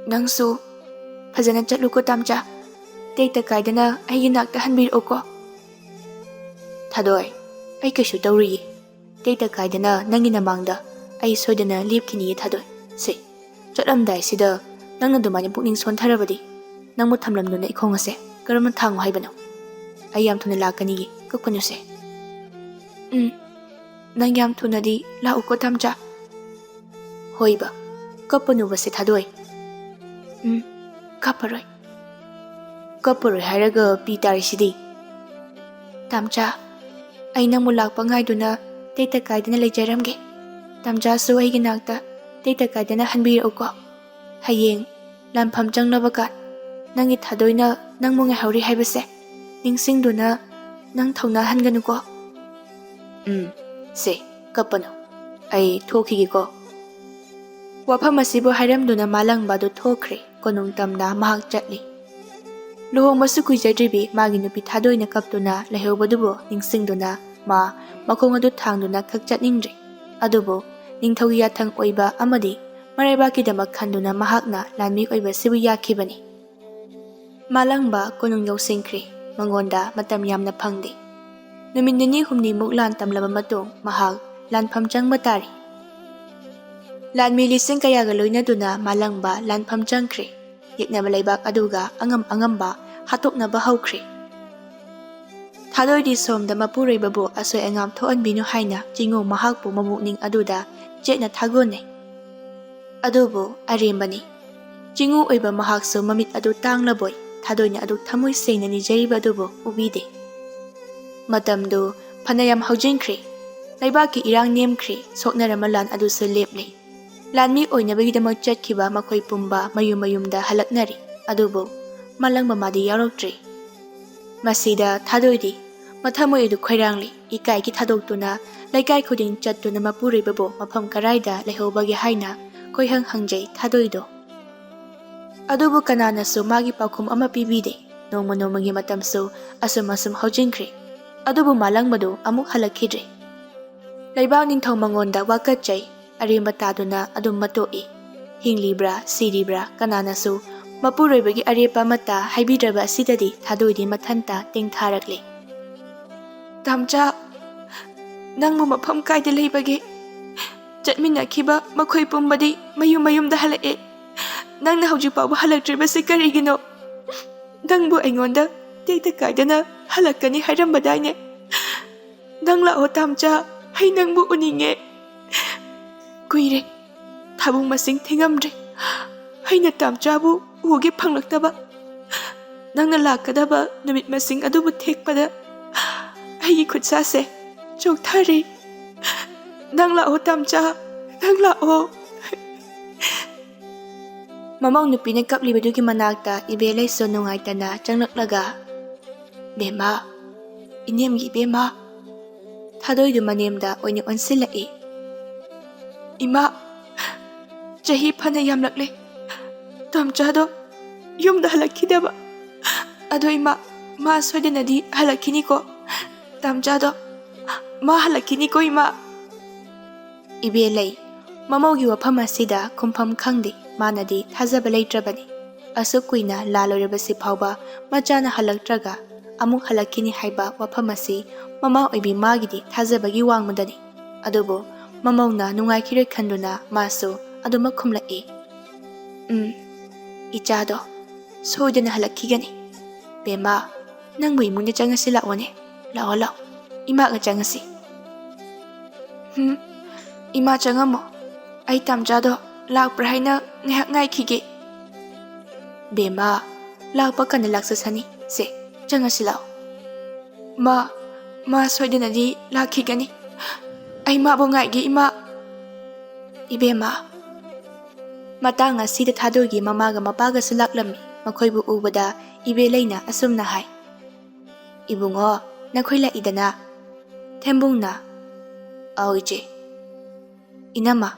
Nangsu phajana chatluko tamcha. Teita kaidana aigi nakta hanbiroko. Thadoi, ai kaishu tawriye. Teita kaidana nangi namangda ai soidana lepkini thadoi. Se, chatlamdai sida nangna dumani pukning sontharabadi. Nangmu thamlamduna ikhongase karamna thango haibano. Ai yam thuna lakani kakpanuse. Nang yam thuna di lauko tamcha. Hoiba, kapanubase thadoi. Kaparoi. Kaparoi haraga pitari sidi. Tamcha, ai nangmu lakpa ngaiduna teita kaidana leijaramge. Tamcha su aigi nakta teita kaidana hanbirauko. Hayeng lanpham changlabakat nangi thadoina nangmu ngaihauri haibase. Ningsingduna nang thongna hanganuko. Se, kapano. Ai thokigiko. Wafam asibu hairamduna malangbadu thokre konung tamda mahak chatli. Luhongbasu kuijadribi magi nupi thadoina kaptuna leheubadubo ningsingduna makhong adu thangduna khak chatningdre. ꯑꯗꯨꯕꯨ ꯅꯤꯡꯊꯧꯒꯤ ꯌꯥꯊꯪ ꯑꯣꯏꯕ ꯑꯃꯗꯤ ꯃꯔꯩꯕꯥꯛꯀꯤꯗꯃꯛ ꯈꯟꯗꯨꯅ ꯃꯍꯥꯛꯅ ꯂꯥꯟꯃꯤ ꯑꯣꯏꯕꯁꯤꯕꯨ ꯌꯥꯈꯤꯕꯅꯤ꯫ ꯃꯥꯂꯪꯕ ꯀꯣꯅꯨꯡ ꯌꯧꯁꯤꯟꯈ꯭ꯔꯦ, ꯃꯉꯣꯟꯗ ꯃꯇꯝ ꯌꯥꯝꯅ ꯐꯪꯗꯦ꯫ ꯅꯨꯃꯤꯠ ꯅꯤꯅꯤ ꯍꯨꯝꯅꯤꯃꯨꯛ ꯂꯥꯟ ꯇꯝꯂꯕ ꯃꯇꯨꯡ ꯃꯍꯥꯛ ꯂꯥꯟꯐꯝ ꯆꯪꯕ ꯇꯥꯔꯤ꯫ ꯂꯥꯟꯃꯤ ꯂꯤꯁꯤꯡ ꯀꯌꯥꯒ ꯂꯣꯏꯅꯗꯨꯅ ꯃꯥꯂꯪꯕ ꯂꯥꯟꯐꯝ ꯆꯪꯈ꯭ꯔꯦ꯫ ꯌꯦꯛꯅꯕ ꯂꯩꯕꯥꯛ ꯑꯗꯨꯒ ꯑꯉꯝꯕ ꯍꯥꯠꯇꯣꯛꯅꯕ ꯍꯧꯈ꯭ꯔꯦ꯫ ꯊꯥꯗꯣꯏꯗꯤ ꯁꯣꯝꯗ ꯃꯄꯨꯔꯣꯏꯕꯕꯨ ꯑꯁꯣꯏ ꯑꯉꯥꯝ ꯊꯣꯛꯍꯟꯕꯤꯅꯨ ꯍꯥꯏꯅ ꯆꯤꯉꯨ ꯃꯍꯥꯛꯄꯨ ꯃꯕꯨꯛꯅꯤꯡ ꯑꯗꯨꯗ ꯆꯦꯠꯅ ꯊꯥꯒꯣꯟꯅꯩ꯫ ꯑꯗꯨꯕꯨ ꯑꯔꯦꯝꯕꯅꯤ꯫ ꯆꯤꯉꯨ ꯑꯣꯏꯕ ꯃꯍꯥꯛꯁꯨ ꯃꯃꯤꯠ ꯑꯗꯨ ꯇꯥꯡꯂꯕꯣꯏ ꯊꯥꯗꯣꯏꯅ ꯑꯗꯨ ꯊꯃꯣꯏ ꯁꯦꯡꯅ ꯅꯤꯖꯔꯤꯕ ꯑꯗꯨꯕꯨ ꯎꯕꯤꯗꯦ꯫ ꯃꯇꯝꯗꯨ ꯐꯅꯌꯥꯝ ꯍꯧꯖꯤꯟꯈ꯭ꯔꯦ꯫ ꯂꯩꯕꯥꯛꯀꯤ ꯏꯔꯥꯡ ꯅꯦꯝꯈ꯭ꯔꯦ, ꯁꯣꯛꯅꯔꯝꯕ ꯂꯥꯟ ꯑꯗꯨꯁꯨ ꯂꯦꯞꯂꯦ꯫ ꯂꯥꯟꯃꯤ ꯑꯣꯏꯅꯕꯒꯤꯗꯃꯛ ꯆꯠꯈꯤꯕ ꯃꯈꯣꯏ ꯄꯨꯝꯕ ꯃꯌꯨꯝ ꯃꯌꯨꯝꯗ ꯍꯜꯂꯛꯅꯔꯤ꯫ ꯑꯗꯨꯕꯨ ꯃꯥꯂꯪꯕ ꯃꯥꯗꯤ ꯌꯥꯎꯔꯛꯇ꯭ꯔꯦ꯫ ꯃꯁꯤꯗ ꯊꯥꯗꯣꯏꯗꯤ ꯃꯊꯃꯣꯏ ꯑꯗꯨ ꯈꯣꯏꯔꯥꯡꯂꯤ꯫ ꯏꯀꯥꯏꯒꯤ ꯊꯥꯗꯣꯛꯇꯨꯅ ꯂꯩꯀꯥꯏ ꯈꯨꯗꯤꯡ ꯆꯠꯇꯨꯅ ꯃꯄꯨꯔꯣꯏꯕꯕꯨ ꯃꯐꯝ ꯀꯔꯥꯏꯗ ꯂꯩꯍꯧꯕꯒꯦ ꯍꯥꯏꯅ ꯀꯣꯏꯍꯪ ꯍꯪꯖꯩ ꯊꯥꯗꯣꯏꯗꯣ꯫ ꯑꯗꯨꯕꯨ ꯀꯅꯥꯅꯁꯨ ꯃꯥꯒꯤ ꯄꯥꯎꯈꯨꯝ ꯑꯃ ꯄꯤꯕꯤꯗꯦ꯫ ꯅꯣꯡꯃ ꯅꯣꯡꯃꯒꯤ ꯃꯇꯝꯁꯨ ꯑꯁꯨꯝ ꯍꯧꯖꯤꯟꯈ꯭ꯔꯦ꯫ ꯑꯗꯨꯕꯨ ꯃꯥꯂꯪꯕꯗꯨ ꯑꯃꯨꯛ ꯍꯜꯂꯛꯈꯤꯗ꯭ꯔꯦ꯫ ꯂꯩꯕꯥꯛ ꯅꯤꯡꯊꯧ ꯃꯉꯣꯟꯗ ꯋꯥꯀꯠꯆꯩ, ꯑꯔꯦꯝꯕ ꯇꯥꯗꯨꯅ ꯑꯗꯨꯝ ꯃꯇꯣꯛꯏ꯫ ꯍꯤꯡꯂꯤꯕ꯭ꯔꯥ ꯁꯤꯔꯤꯕ꯭ꯔꯥ ꯀꯅꯥꯅꯁꯨ ꯃꯄꯨꯔꯣꯏꯕꯒꯤ ꯑꯔꯦꯞꯄ ꯑꯃꯠꯇ ꯍꯥꯏꯕꯤꯗ꯭ꯔꯕ ꯑꯁꯤꯗꯗꯤ ꯊꯥꯗꯣꯏꯗꯤ ꯃꯊꯟꯇ ꯇꯦꯡꯊꯥꯔꯛꯂꯤ꯫ ꯇꯥꯝꯆꯥ, ꯅꯪꯕꯨ ꯃꯐꯝ ꯀꯥꯏꯗ ꯂꯩꯕꯒꯦ? ꯆꯠꯃꯤꯟꯅꯈꯤꯕ ꯃꯈꯣꯏ ꯄꯨꯝꯕꯗꯤ ꯃꯌꯨꯝ ꯃꯌꯨꯝꯗ ꯍꯜꯂꯛꯑꯦ꯫ ꯅꯪꯅ ꯍꯧꯖꯤꯛ ꯐꯥꯎꯕ ꯍꯜꯂꯛꯇ꯭ꯔꯤꯕꯁꯤ ꯀꯔꯤꯒꯤꯅꯣ? ꯅꯪꯕꯨ ꯑꯩꯉꯣꯟꯗ ꯇꯦꯛꯇ ꯀꯥꯏꯗꯅ ꯍꯜꯂꯛꯀꯅꯤ ꯍꯥꯏꯔꯝꯕꯗꯥꯏꯅꯦ? ꯅꯪ ꯂꯥꯛꯑꯣ ꯇꯥꯝꯆꯥ, ꯑꯩ ꯅꯪꯕꯨ ꯎꯅꯤꯡꯉꯦ꯫ ꯀꯨꯏꯔꯦ, ꯊꯥꯕꯨꯡ ꯃꯁꯤꯡ ꯊꯤꯉꯝꯗ꯭ꯔꯦ ꯑꯩꯅ ꯇꯥꯝꯆꯥꯕꯨ ꯎꯒꯦ ꯐꯪꯂꯛꯇꯕ꯫ ꯅꯪꯅ ꯂꯥꯛꯀꯗꯕ ꯅꯨꯃꯤꯠ ꯃꯁꯤꯡ ꯑꯗꯨꯕꯨ ꯊꯦꯛꯄꯗ ꯑꯩꯒꯤ ꯈꯨꯠꯁꯥꯁꯦ ꯆꯣꯛꯊꯔꯤ꯫ ꯅꯪ ꯂꯥꯛꯑꯣ ꯇꯥꯝꯆꯥ, ꯅꯪ ꯂꯥꯛꯑꯣ꯫ ꯃꯃꯧ ꯅꯨꯄꯤꯅ ꯀꯞꯂꯤꯕꯗꯨꯒꯤ ꯃꯅꯥꯛꯇ ꯏꯕꯦꯂꯩꯁꯨ ꯅꯨꯡꯉꯥꯏꯇꯅ ꯆꯪꯂꯛꯂꯒ, ꯕꯦꯝꯃ, ꯏꯅꯦꯝꯒꯤ ꯏꯕꯦꯝꯃ꯫ ꯊꯥꯗꯣꯏꯗꯨ ꯃꯅꯦꯝꯗ ꯑꯣꯏꯅ ꯑꯣꯟꯁꯤꯜꯂꯛꯏ꯫ ꯏꯃꯥ, ꯆꯍꯤ ꯐꯅ ꯌꯥꯝꯂꯛꯂꯦ ꯇꯥꯝꯆꯥꯗꯣ ꯌꯨꯝꯗ ꯍꯜꯂꯛꯈꯤꯗꯕ꯫ ꯑꯗꯣ ꯏꯃꯥ, ꯃꯥ ꯁꯣꯏꯗꯅꯗꯤ ꯍꯜꯂꯛꯈꯤꯅꯤꯀꯣ? ꯇꯥꯝꯆꯥꯗꯣ ꯃꯥ ꯍꯜꯂꯛꯈꯤꯅꯤꯀꯣ ꯏꯃꯥ? ꯏꯕꯦꯂꯩ ꯃꯃꯧꯒꯤ ꯋꯥꯐꯝ ꯑꯁꯤꯗ ꯈꯨꯝꯐꯝ ꯈꯪꯗꯦ꯫ ꯃꯥꯅꯗꯤ ꯊꯥꯖꯕ ꯂꯩꯇ꯭ꯔꯕꯅꯤ꯫ ꯑꯁꯨꯛ ꯀꯨꯏꯅ ꯂꯥꯜꯂꯣꯏꯔꯕꯁꯤ ꯐꯥꯎꯕ ꯃꯆꯥꯅ ꯍꯜꯂꯛꯇ꯭ꯔꯒ ꯑꯃꯨꯛ ꯍꯜꯂꯛꯈꯤꯅꯤ ꯍꯥꯏꯕ ꯋꯥꯐꯝ ꯑꯁꯤ ꯃꯃꯥ ꯑꯣꯏꯕꯤ ꯃꯥꯒꯤꯗꯤ ꯊꯥꯖꯕꯒꯤ ꯋꯥꯡꯃꯗꯅꯤ꯫ ꯑꯗꯨꯕꯨ ꯃꯃꯧꯅ ꯅꯨꯡꯉꯥꯏꯈꯤꯔꯣꯏ ꯈꯟꯗꯨꯅ ꯃꯥꯁꯨ ꯑꯗꯨꯃꯛ ꯈꯨꯝꯂꯛꯏ꯫ ꯏꯆꯥꯗꯣ ꯁꯣꯏꯗꯅ ꯍꯜꯂꯛꯈꯤꯒꯅꯤ꯫ ꯕꯦꯝꯃ, ꯅꯪꯕꯨ ꯏꯃꯨꯡꯗ ꯆꯪꯉꯁꯤ ꯂꯥꯛꯑꯣꯅꯦ꯫ ꯂꯥꯛꯑꯣ ꯂꯥꯛꯑꯣ, ꯏꯃꯥꯒ ꯆꯪꯉꯁꯤ꯫ ꯏꯃꯥ ꯆꯪꯉꯝꯃꯣ, ꯑꯩ ꯇꯥꯝꯆꯥꯗꯣ ꯂꯥꯛꯄ꯭ꯔꯥ ꯍꯥꯏꯅ ꯉꯥꯏꯍꯥꯛ ꯉꯥꯏꯈꯤꯒꯦ꯫ ꯕꯦꯝꯃ, ꯂꯥꯛꯄ ꯀꯟꯅ ꯂꯥꯛꯆꯁꯅꯤ, ꯁꯦ ꯆꯪꯉꯁꯤ ꯂꯥꯛꯑꯣ꯫ ꯃꯥ ꯁꯣꯏꯗꯅꯗꯤ ꯂꯥꯛꯈꯤꯒꯅꯤ, ꯑꯩ ꯃꯥꯕꯨ ꯉꯥꯏꯒꯦ ꯏꯃꯥ꯫ ꯏꯕꯦꯝꯃ꯫ ꯃꯇꯥꯡ ꯑꯁꯤꯗ ꯊꯥꯗꯣꯏꯒꯤ ꯃꯃꯥꯒ ꯃꯄꯥꯒꯁꯨ ꯂꯥꯛꯂꯝꯃꯤ꯫ ꯃꯈꯣꯏꯕꯨ ꯎꯕꯗ ꯏꯕꯦꯂꯩꯅ ꯑꯁꯨꯝꯅ ꯍꯥꯏ: ꯏꯕꯨꯡꯉꯣ, ꯅꯈꯣꯏ ꯂꯥꯛꯏꯗꯅ? ꯊꯦꯝꯕꯨꯡꯅ: ꯑꯧ ꯏꯆꯦ꯫ ꯏꯅꯝꯃ,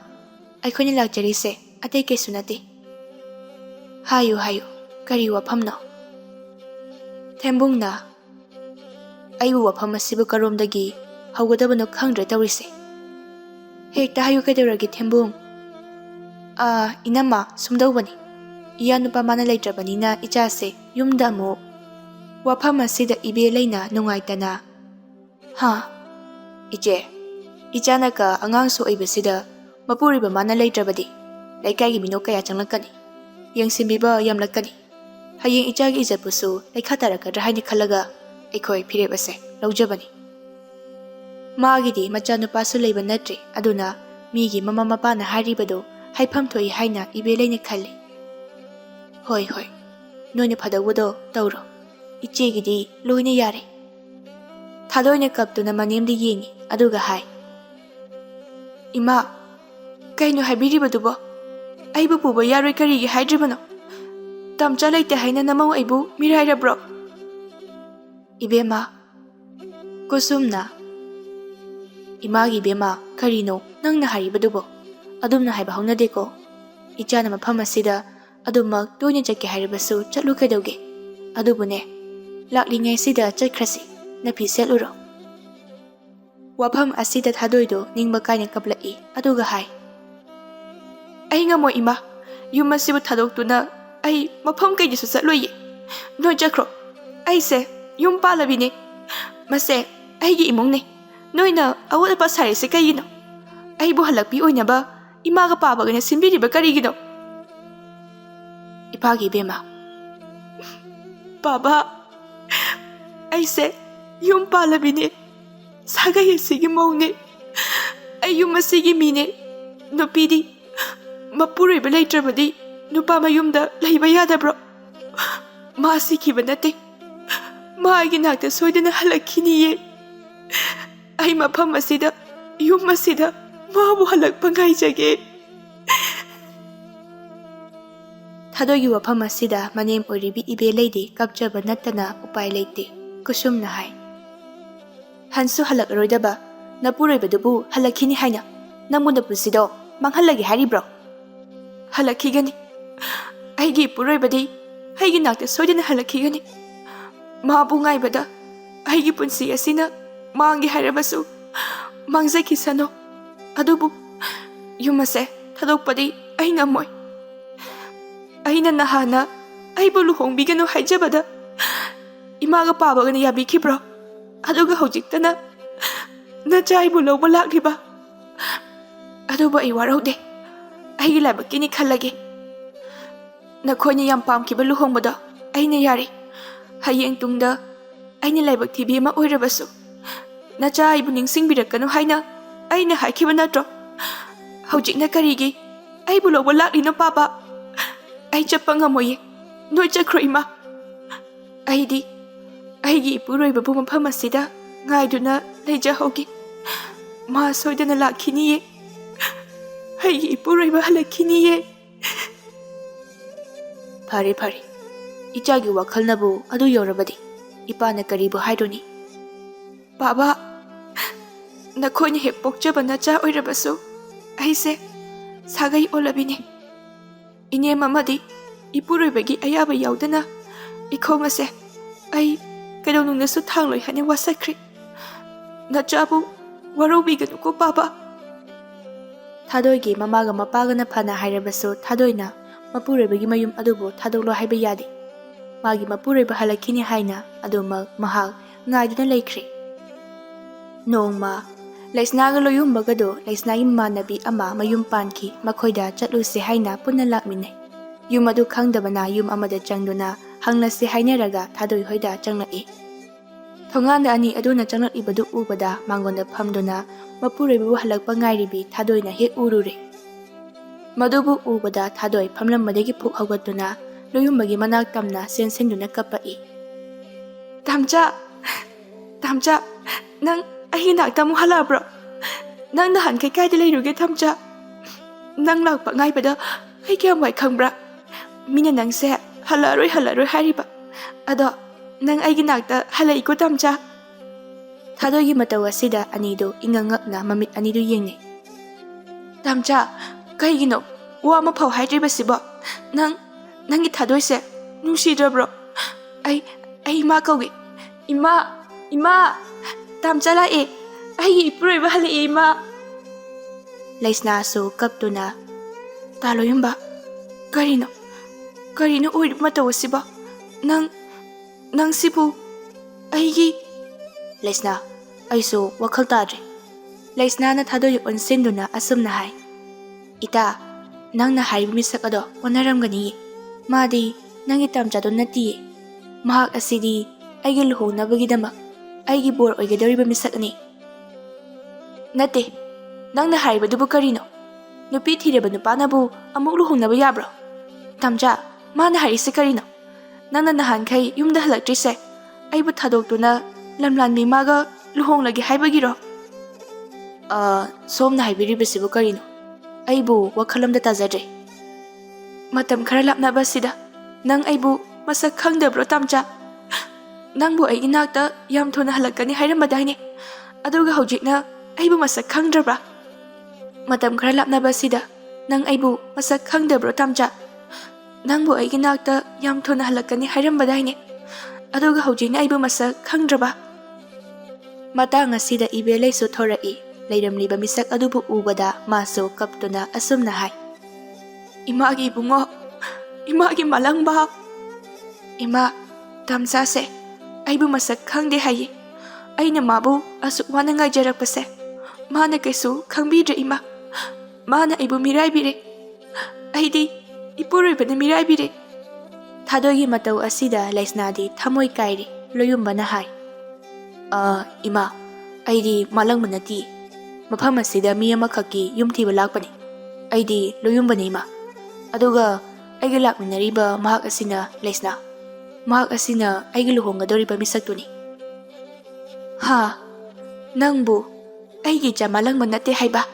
ꯑꯩꯈꯣꯏꯅ ꯂꯥꯛꯆꯔꯤꯁꯦ ꯑꯇꯩ ꯀꯩꯁꯨ ꯅꯠꯇꯦ꯫ ꯍꯥꯏꯌꯨ ꯀꯔꯤ ꯋꯥꯐꯝꯅꯣ? ꯊꯦꯝꯕꯨꯡꯅ: ꯑꯩꯕꯨ ꯋꯥꯐꯝ ꯑꯁꯤꯕꯨ ꯀꯔꯣꯝꯗꯒꯤ ꯍꯧꯒꯗꯕꯅꯣ ꯈꯪꯗ꯭ꯔꯦ ꯇꯧꯔꯤꯁꯦ꯫ ꯍꯦꯛꯇ ꯍꯥꯏꯌꯨ ꯀꯩꯗꯧꯔꯒꯦ ꯊꯦꯝꯕꯨꯡ? ꯏꯅꯝꯃ, ꯁꯨꯝꯗꯧꯕꯅꯤ꯫ ꯏꯌꯥꯅꯨꯄꯥ ꯃꯥꯅ ꯂꯩꯇ꯭ꯔꯕꯅꯤꯅ ꯏꯆꯥꯁꯦ ꯌꯨꯝꯗ ꯑꯃꯨꯛ꯫ ꯋꯥꯐꯝ ꯑꯁꯤꯗ ꯏꯕꯦꯂꯩꯅ ꯅꯨꯡꯉꯥꯏꯇꯅ: ꯏꯆꯦ, ꯏꯆꯥꯅꯀ ꯑꯉꯥꯡꯁꯨ ꯑꯣꯏꯕꯁꯤꯗ ꯃꯄꯨꯔꯣꯏꯕ ꯃꯥꯅ ꯂꯩꯇ꯭ꯔꯕꯗꯤ ꯂꯩꯀꯥꯏꯒꯤ ꯃꯤꯅꯣꯛ ꯀꯌꯥ ꯆꯪꯂꯛꯀꯅꯤ, ꯌꯦꯡꯁꯤꯟꯕꯤꯕ ꯌꯥꯝꯂꯛꯀꯅꯤ꯫ ꯍꯌꯦꯡ ꯏꯆꯥꯒꯤ ꯏꯖꯠꯄꯨꯁꯨ ꯂꯩꯈꯥ ꯇꯥꯔꯛꯀꯗ꯭ꯔꯥ ꯍꯥꯏꯅ ꯈꯜꯂꯒ ꯑꯩꯈꯣꯏ ꯐꯤꯔꯦꯞ ꯑꯁꯦ ꯂꯧꯖꯕꯅꯤ꯫ ꯃꯥꯒꯤꯗꯤ ꯃꯆꯥꯅꯨꯄꯥꯁꯨ ꯂꯩꯕ ꯅꯠꯇ꯭ꯔꯦ, ꯑꯗꯨꯅ ꯃꯤꯒꯤ ꯃꯃꯥ ꯃꯄꯥꯅ ꯍꯥꯏꯔꯤꯕꯗꯨ ꯍꯥꯏꯐꯝ ꯊꯣꯛꯏ ꯍꯥꯏꯅ ꯏꯕꯦꯂꯩꯅ ꯈꯜꯂꯤ꯫ ꯍꯣꯏ, ꯅꯣꯏꯅ ꯐꯗꯧꯕꯗꯣ ꯇꯧꯔꯣ, ꯏꯆꯦꯒꯤꯗꯤ ꯂꯣꯏꯅ ꯌꯥꯔꯦ꯫ ꯊꯥꯗꯣꯏꯅ ꯀꯞꯇꯨꯅ ꯃꯅꯦꯝꯗ ꯌꯦꯡꯉꯤ, ꯑꯗꯨꯒ ꯍꯥꯏ: ꯏꯃꯥ, ꯀꯩꯅꯣ ꯍꯥꯏꯕꯤꯔꯤꯕꯗꯨꯕꯣ? ꯑꯩꯕꯨ ꯄꯨꯕ ꯌꯥꯔꯣꯏ ꯀꯔꯤꯒꯤ ꯍꯥꯏꯗ꯭ꯔꯤꯕꯅꯣ? ꯇꯥꯝꯆꯥ ꯂꯩꯇꯦ ꯍꯥꯏꯅ ꯅꯃꯧ ꯑꯩꯕꯨ ꯃꯤꯔꯥꯏꯔꯕ꯭ꯔꯣ? ꯏꯕꯦꯝꯃ. ꯀꯨꯁꯨꯝꯅ: ꯏꯃꯥꯒꯤ ꯏꯕꯦꯝꯃ, ꯀꯔꯤꯅꯣ ꯅꯪꯅ ꯍꯥꯏꯔꯤꯕꯗꯨꯕꯣ? ꯑꯗꯨꯝꯅ ꯍꯥꯏꯕ ꯍꯧꯅꯗꯦꯀꯣ꯫ ꯏꯆꯥꯅ ꯃꯐꯝ ꯑꯁꯤꯗ ꯑꯗꯨꯃꯛ ꯇꯣꯏꯅ ꯆꯠꯀꯦ ꯍꯥꯏꯔꯕꯁꯨ ꯆꯠꯂꯨ ꯀꯩꯗꯧꯒꯦ? ꯑꯗꯨꯕꯨꯅꯦ, ꯂꯥꯛꯂꯤꯉꯩꯁꯤꯗ ꯆꯠꯈ꯭ꯔꯁꯤ, ꯅꯐꯤ ꯁꯦꯠꯂꯨꯔꯣ꯫ Wafam asida thadoido ningba kaina kaplai aduga hai. Ai ngamoi ima yum asibu thadokuna ai mafam kaigisu chatloye. Noi chakro ai se yum palabine mase aigi imongne noina awol pa sare se kaigino ai bu halakpi oinaba imaga pabagana simbiriba karigino. Ipagi bema Baba ai se yum palabine sagai asigi maugne ai yum asigi mine nupidi mapuroi ba leitrabadi nupa mayumda leiba yadabro ma sikiba nate maagi nakta soidana halakhiniye ai mafam asida yum asida mabu halakpa ngaijage. Thadoigi wafam asida manem oribi ibe leidi kapjaba nattana upai leite kusumna hai. Hansu halakroidaba napuroibadubu halakhini haina namunda pusido manghalagi haribro. Halakhigani Eigee Epuroibadi aigi nakta soidana halakhigani. Mabu ngaibada aigi punsi asina mangi harabasu mangzaki sano adubu yumase thadokpadi ai ngamoi. Aina nahana aibu luhongbigano haijabada imaga pabagana yabikibro aduga hojiktana nacha aibu lawba lakliba aduba ai waraude aigi laibakini khallage nakhoina yam pamkiba luhongbada aina yari hayeng tungda aina laibak thibi ma oirabasu nacha aibu ningsingbirakano haina aina haikiba natro hojikna karigi aibu lawba laklino papa ai chappa ngamoye noi chakro ima aidi Eigee Epuroibabu mafam asida ngaiduna leijahogi ma soidana lakhiniye Eigee Epuroiba halakhiniye. Phare phare ichagi wakhalnabu adu yorabadi ipana karibu haidoni. Baba nakhoina hek pokjaba nacha oirabasu aise sagai olabine ine mamadi Epuroibagi ayaba yaudana ikhomase ai kaidonungnasu thangloi hane wasakri nachabu warobiganu baba. Thadoigi mamaga mapagana phana hairabasu thadoina mapuroibagi mayum adubu thadoklo haiba yadi. Magi mapuroiba halakhini haina aduma mahak ngaiduna leikri. Nongma laisnaga loyumbagado laisnagi manabi ama mayum panki makhoida chatluse haina punna lakminai. Yum adu khangdabana yum amada changduna hanglase hainaraga thadoi hoida changlai. Thonganda ani aduna changlibadu ubada mangonda phamduna mapuroibu halakpa ngairibi thadoina he urure. Madubu ubada thadoi phamlammadagi phuk haugatuna loyumbagi manak tamna sensenduna kapai. Tamcha tamcha nang ai nakta mu halabro nang nahan kai kai leiruge tamcha nang lakpa ngaibada ai kyam wai khangbra mina nang se halaroi hariba ado nang aigi nakta halai ko tamcha. Thadoigi mataw asida anido ingangakna mamit anido yengne. Tamcha kaigino wa ma phau haidribasibo nangi thadoise nungsidrabro ai ma kauge ima tamcha la e Eigee Epuroiba hale ima. Laisna so kaptuna taloyumba karino oid matawasiba nang sibu aigi. Laisna aiso wakhal tadre. Laisna na thadoy onsenduna asumna hai. Ita nangna haibi misak ado onaramgani madi nangi tamchado natiye mahak asidi aigi luhongnabagidama aigi bor oigadoriba misak ani. Nate nangna haibadubu karino nupi thireba nupanabu amuk luhongnaba yabro. Tamcha mana harise karino nangna nahankhai yumda halaktrise aibu thadoktuna lamlanmi maga luhonglagi haibagiro. Somna haibiribasibu karino aibu wakhalamda tajadre. Matam khara lapnabasida nang aibu masak khangdabro tamcha. Nangbu ai inakta yam thona halakani hairambadaine aduga hojikna aibu masak khangdrabra. Matam khara lapnabasida nang aibu masak khangdabro tamcha. Nangbu ai inakta yam thona halakani hairambadaine aduga hojikna aibu masak khangdraba. Matang asida ibelaisu thorai leiramliba misak adubu ubada masu kaptuna asumna hai. Imagi bungo, imagi malangba. Ima, tamsase, aibu masak khangde hayi. Aina mabu asuk wana ngaijarakpase. Mana kaisu khangbidre ima. Mana aibu miraibire. Aidi Epuroibana miraibire. Thadogi matau asida laisnadi thamoi kairi loyumbana hai. Ima, aidi malangba nati. Mafam asida mi amakaki yumthiba lakpani. Aidi loyumbani ima. Aduga aigi lakminariba mahak asina laisna. Mahak asina aigi luhongadoriba misaktuni. Ha, nangbu aigi jamalangba nate haiba.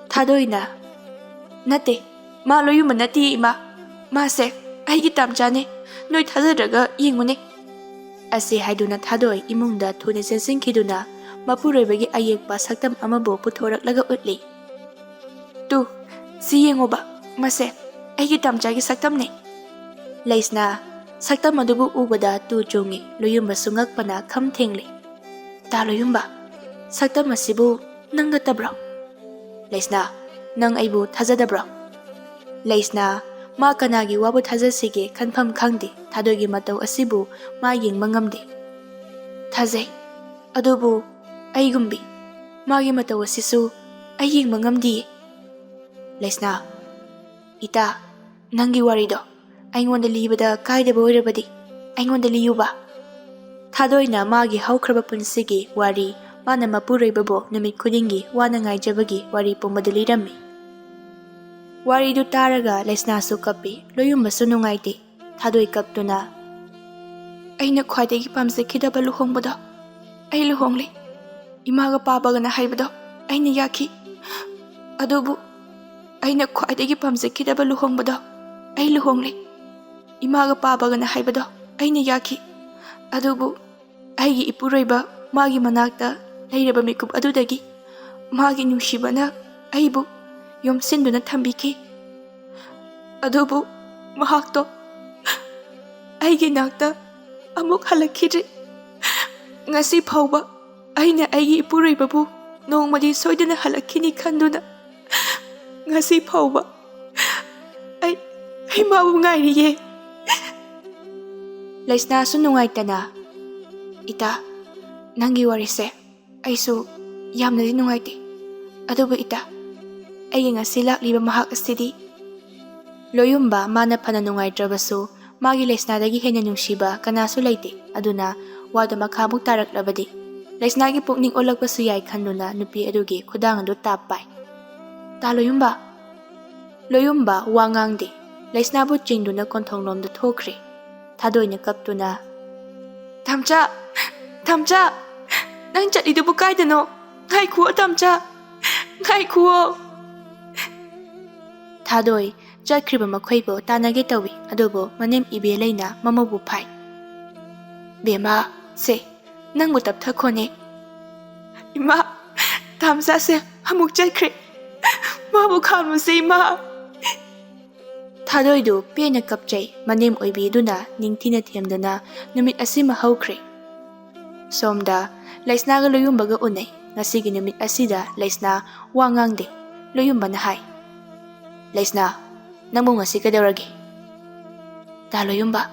Thadoina, nate, ma loyumba nati ima. Mase aigi tamchane, noi thazadraga yengmune. Ase haiduna thadoi imungda thune sensinkiduna Mapuroibagi ayekpa saktam amabu puthoraklaga utli. Tu, si yengoba, mase aigi tamchagi saktamne. Laisna, saktam adubu ubada tu chungi loyumba sungakpana kham thengli. Ta loyumba, saktam asibu nang natabro. Laisna, nang aibu thazadabro. Laisna, ma kanagi wabu thazasige khanpham khangde thadogi matau asibu ma yengma ngamde. Thazai, adubu aigumbi, magi matau asisu ai yengma ngamdi. Laisna, ita, nangi warido, aingonda libada kaidaba oirabadi, aingonda liyuba. Thadoina magi haukraba punsigi wari mana Mapuroibabo numit khudingi wana ngaijabagi wari pumbadu lirammi. Waridu taraga laisnasu kapi loyumbasu nungaiti. Thadoi kaptuna, aina khwaidagi pamjakidaba luhongbado ai luhongli. Imaga pabagana haibado aina yaki. Adubu aina khwaidagi pamjakidaba luhongbado ai luhongli. Imaga pabagana haibado aina yaki. Adubu aigi Epuroiba magi manakta leiraba mikub adudagi magi nungshibana aibu yomsinduna thambiki. Adubu mahakto aigi nakta amuk halakidri. Ngasi phauba aina aigi Epuroibabu nongmadi soidana halakhini khanduna. Ngasi phauba ai mabu ngairiye. Laisna su nungaitana, ita, nangi warise aisu yamnadi nungaiti. Adubu ita, aigi ngasi lakliba mahak asidi loyumba mana phana nungaitrabasu magi laisnadagi hena nungshiba kanasu laite. Aduna wada makhamuk taraklabadi laisnagi pukning olakpasu yai khanduna nupi adugi khudang adu tappai. Ta loyumba, loyumba wangangde laisnabu chingduna konthonglomda thokre. Thadoina kaptuna, tamcha, tamcha, nang chalidubu kaidano, ngai khuo tamcha, ngai khuo. Thadoi chakriba makhaibo tanage tawi adubo manem ibe leina mamabu phai. Bema se nangbu taptha khone. Ima, tamcha se amuk chakre. Mabu khanmu se ima. Thadoidu pena kapchai manem oibiduna ningthina themduna numit asima haukre. Somda laisnaga loyumbaga unai ngasigi numit asida laisna wangangde loyumbana hai. Laisna, nangbu ngasi kadaurage. Ta loyumba,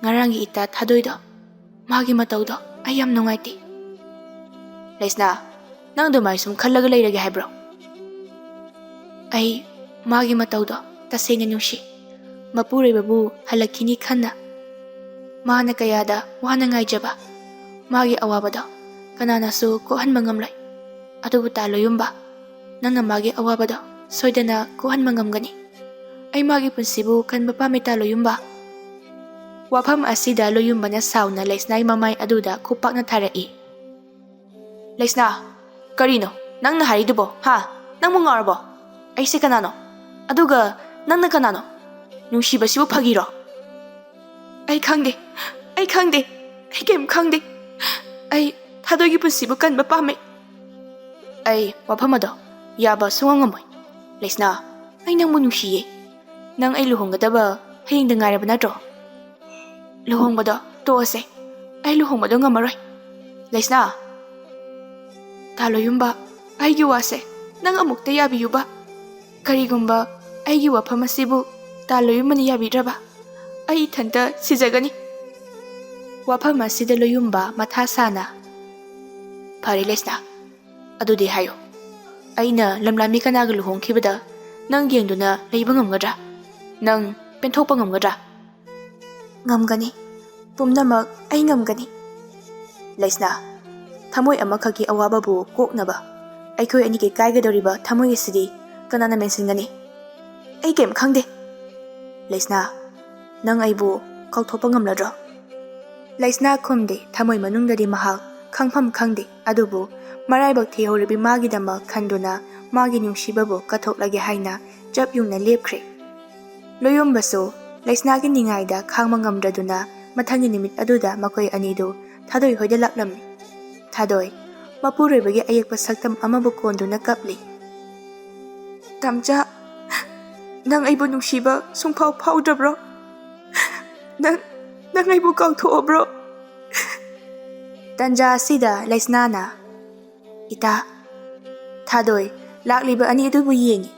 ngarangi ita thadoido magi mataudo ayam nungaiti. Laisna, nang dumai sum khallaga leirage haibro. Ai magi mataudo tasena nungshi. Mapuroibabu halakhini khanna. Mana kayada wana ngaijaba. Magi awabado kananasu kohanba ngamlai. Adubu ta loyumba, nangna magi awabado soidana kohanba ngamgani. Ai magi punsibu kanba pamai ta loyumba. Wafam asida loyumbana sauna laisnai mamai aduda khupakna tharai. Laisna, karino nangna haridubo ha? Nangmu ngarbo? Aise kanano? Aduga nangna kanano? Nungsibasibu phagiro? Ai khangde, ai khangde, ai kem khangde. Ai thadogi punsibu kanba pamai. Ai wafamado yaba sungangamoi. Laisna, ai nangmu nungsiye. Nang ai luhonggadaba hayengda ngairaba natro? Luhongbado toase. Ai luhongbado ngamaroi. Laisna, Taloyumba, aigi wase, nang amukta yabiyuba. Karigumba, aigi wafam asibu, taloyumani yabidraba. Ai thanta sijagani. Wafam asida loyumba matha sana. Phare Lesna, adudi hayo. Aina lamlami kanaga luhongkhibada nang yengduna leiba ngamgadra. Nang penthokpa ngamgadra. Ngamgani. Pumnamak ai ngamgani. Lesna, thamoi amakhaki awababu koknaba. Aikhoi anigi kaigadoriba thamoi asidi kanana mensingani. Ai kem khangde. Lesna, nang aibu kauthopa ngamladro. Lesna khumde thamoi manungdadi mahak khangpham khangde adubu maraibak thehoribi magidama khanduna magi nungsibabu kathoklage haina jap yungna lepkhre. Loyombasu Lesna gi ningaida khangma ngamdraduna mathangi nimit aduda makoi anidu thadoi hoida laklamni. Thadoi mapuroibagi ayekpa saktam amabu konduna kapli. Tamcha, nang aibu nungsiba sungphau phaudrabro. Nang aibu kauthoabro. Tanja asida Lesnana, ita, thadoi lakliba ani adubu yengi.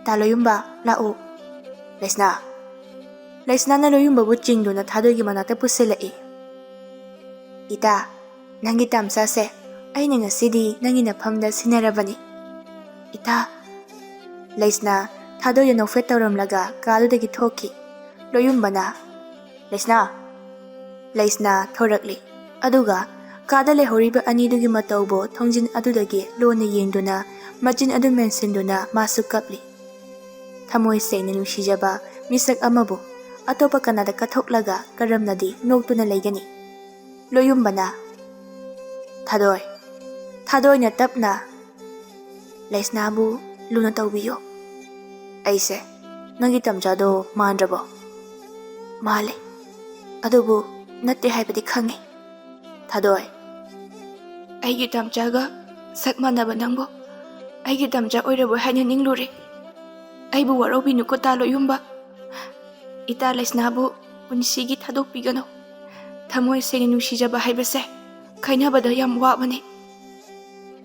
Taloyumba lao. Lesna na loyumba bu chingduna thadoi gi manata puselai. Ita, nangi tamsa se, aina ngasidi nangi nafamda sinarabani. Ita, Lesna thadoi no fetauramlaga kadudagi thoki. Loyumbana, Lesna thorakli. Aduga kada lehoriba anidugi mataubo thongjin adudagi lona yengduna majin adu mensinduna masu kapli. Thamoi sengna nungsijaba misak amabu atopa kanada kathoklaga karamnadi noktuna leigani. Loyumbana, thadoi na tapna. Lesna bu luna taubiyo. Aise nangi tamjado mandrabo. Male adubu natte haibadi khangi. Thadoi, aigi tamjaga sakmanaba nangbo aigi tamja oirabo haina ninglure. Aibu warobi nuko taloyumba. Ita Lesnabu punsigi thadokpigano. Thamoi sengna nungsijaba haibase khainabada yam wabani.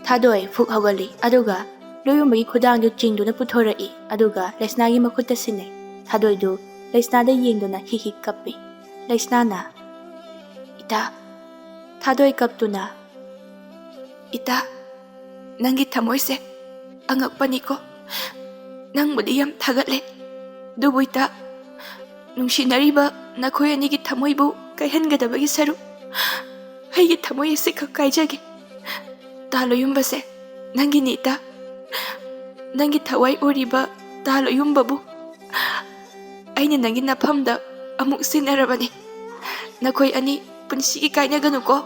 Thadoi phuk haugali aduga loyumbagi khudangdu chingduna puthorai aduga Lesnagi makhutta sinai. Thadoi du Lesnada yengduna hihi kappi. Lesnana, ita, thadoi kaptuna. Ita, nangi thamoi se angakpani ko. Nang budi yam thagatle. Dubu ita, nungsinariba nakhoi anigi thamoi bu kaihangadabagi saru. Haigi thamoi ase khak kaijage. Taloyumba se nangi ni ita. Nangi thawai oriba taloyumba bu. Aina nangi nafamda amuk sinarabani. Nakhoi ani punsigi kainaganu ko.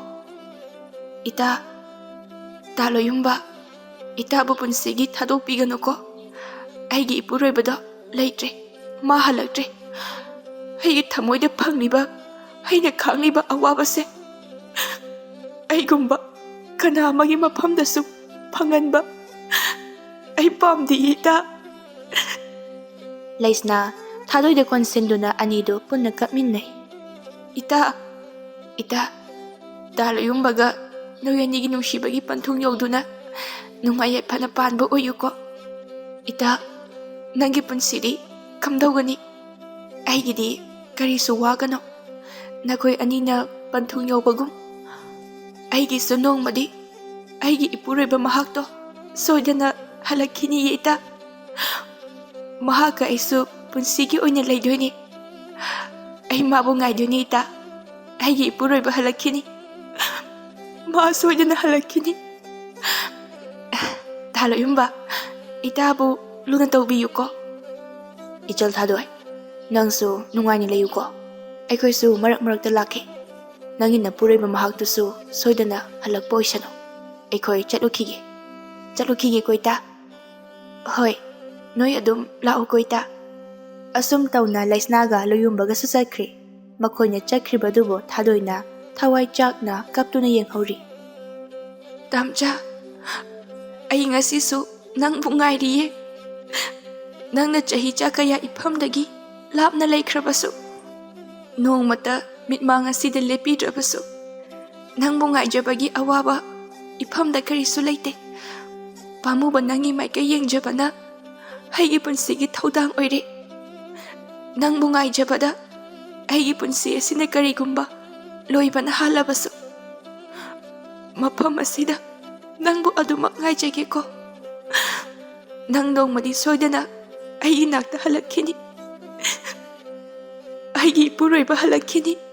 Ita, taloyumba, ita bu punsigi thadokpiganu ko. Eigee Epuroibada leitre, ma halaktre. Aigi thamoida phangliba, aina khangliba awabase. Aigumba kana amagi mafamdasu phanganba. Ai pamdi ita. Lesna thadoida konsenduna anido punna kapminnai. Ita, taloyumbaga noyanigi nungsibagi panthung yoduna nungaya phana panba oyuko. Ita, nangi punsidi kamdaugani. Aigidi karisu wagano. Nakhoi anina panthung yobagum. Aigisu nongmadi Eigee Epuroiba mahakto soidana halakhini ita. Mahaka aisu punsigi oina leidoini. Ai mabu ngaidoini ita. Eigee Epuroiba halakhini. Ma soidana halakhini. Taloyumba, ita bu luna taubiyuko. Ichal thadoi, nangsu nungaini layuko. Aikhoisu marak-marakta lakhi. Nangina puroiba mahaktusu soidana halakpa oisano. Aikhoi chatlukige ko ita. Hoi, noi adum lao ko ita. Asum tauna Lesnaga loyumbaga susakhri. Makhoina chakhribadubo thadoina thawai chakna kaptuna yenghori. Tamcha, ai ngasisu nangbu ngairiye. Nangna chahi chakaya ifamdagi lapna leikhrabasu. Nongmata mitmang asida lepidrabasu. Nangbu ngaijabagi awaba Ifamda karisu leite. Pamuba nangi maikay yengjabana aigi punsigi thaudang oire. Nangbu ngaijabada aigi punsi asina karigumba loibana halabasu. Mafam asida nangbu adumak ngaijageko. Nang nongmadi soidana aigi nakta halakhini. Eigee Epuroiba Hanlakhini.